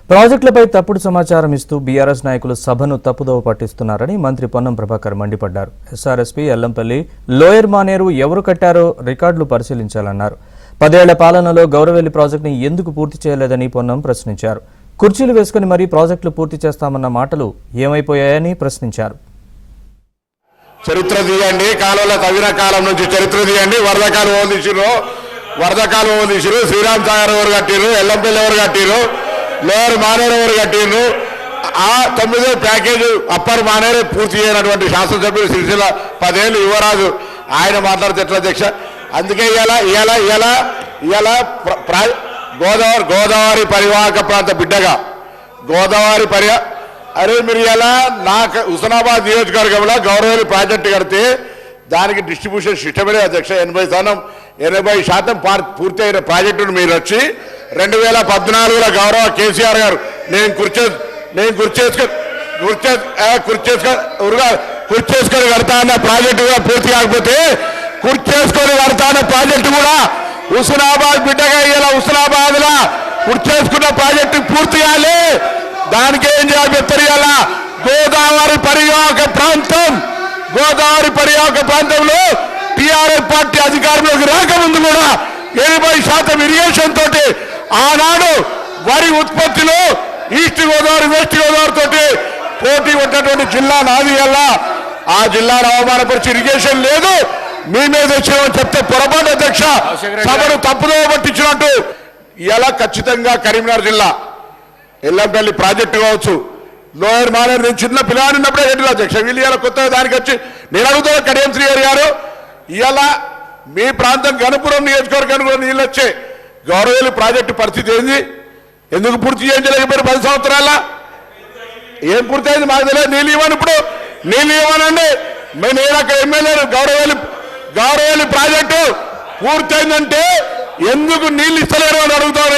ప్రాజెక్టులపై తప్పుడు సమాచారం ఇస్తూ బీఆర్ఎస్ నాయకులు సభను తప్పుదోవ పట్టిస్తున్నారని మంత్రి పొన్నం ప్రభాకర్ మండిపడ్డారు. ఎస్ఆర్ఎస్పీ ఎల్లంపల్లి లోయర్ మానేరు ఎవరు కట్టారో రికార్డులు పరిశీలించాలన్నారు. 10 ఏళ్ల పాలనలో గౌరవెల్లి ప్రాజెక్టుని ఎందుకు పూర్తి చేయలేదని పొన్నం ప్రశ్నించారు. కుర్చీలు వేసుకుని మరీ ప్రాజెక్టులు పూర్తి చేస్తామన్న మాటలు ఏమైపోయాయని ప్రశ్నించారు. చరిత్ర తీయండి, కాలువల తగిన కాలం నుంచి చరిత్ర తీయండి. వరదకాలు తీసిరు, శ్రీరామ్ సాగర్ ఎవరు కట్టిరు, ఎల్లంపల్లి ఎవరు కట్టిరు, లోయర్ మానేరు ఎవరు కట్టిరు. ఆ 9వ ప్యాకేజ్ అప్పర్ మానేరు పూర్తి చేయనటువంటి శాసనసభ్యులు సిరిసిల్ల 10 ఏళ్ళు యువరాజు ఆయన మాట్లాడితే ఎట్లా అధ్యక్ష? అందుకే ఇవాళ గోదావరి పరివాహక ప్రాంత బిడ్డగా అరే మీరు ఇలా నాకు హుస్నాబాద్ నియోజకవర్గంలో గౌరవెల్లి ప్రాజెక్టు కడితే దానికి డిస్ట్రిబ్యూషన్ సిస్టమే అధ్యక్ష. 80% పూర్తి అయిన ప్రాజెక్టును మీరు వచ్చి 2014లో గౌరవ కేసీఆర్ గారు నేను కుర్చేసుకొని కడతా అన్న ప్రాజెక్టు కూడా పూర్తి కాకపోతే కుర్చేసుకొని కడతా అన్న ప్రాజెక్టు కూడా హుస్నాబాద్ బిడ్డగా ఇలా హుస్నాబాద్ లా కుర్చేసుకున్న ప్రాజెక్టు పూర్తి చేయాలి. దానికి ఏం చేయాలి చెప్తారు? గోదావరి పరివాహక ప్రాంతంలో టీఆర్ఎస్ పార్టీ అధికారంలోకి రాకముందు కూడా 80% ఇరిగేషన్ తోటి ఆనాడు వరి ఉత్పత్తిలో ఈస్ట్ గోదావరి వెస్ట్ గోదావరి తోటి పోటీ ఉన్నటువంటి జిల్లా నాది. ఆ జిల్లాను అవమానపరిచి ఇరిగేషన్ లేదు మీ మీద వచ్చినామని చెప్తే పొరపాటు అధ్యక్ష. సభను తప్పుదో పట్టించినట్టు ఇలా ఖచ్చితంగా కరీంనగర్ జిల్లా ఎల్లంపల్లి ప్రాజెక్టు కావచ్చు, లోయర్ మానేరు నేను చిన్న పిల్లాడి ఉన్నప్పుడే కట్టిన అధ్యక్ష. వీళ్ళు ఇలా కొత్తగా దానికి వచ్చి నేను అడుగుతున్నా కడియం శ్రీహరి గారు, ఇవాళ మీ ప్రాంతం గణపురం నియోజకవర్గానికి కూడా నీళ్ళు వచ్చే గౌరవెల్లి ప్రాజెక్టు పరిస్థితి ఏంది? ఎందుకు పూర్తి చేయించలేకపోయారు 10 సంవత్సరాల? ఏం పూర్తయింది మాకు తెలియదు. నీళ్ళు ఇవ్వను, ఇప్పుడు నీళ్ళు ఇవ్వనండి. నేను అక్కడ ఎమ్మెల్యేలు గౌరవెల్లి ప్రాజెక్టు పూర్తయిందంటే ఎందుకు నీళ్ళు ఇస్తలేరు అని అడుగుతారు.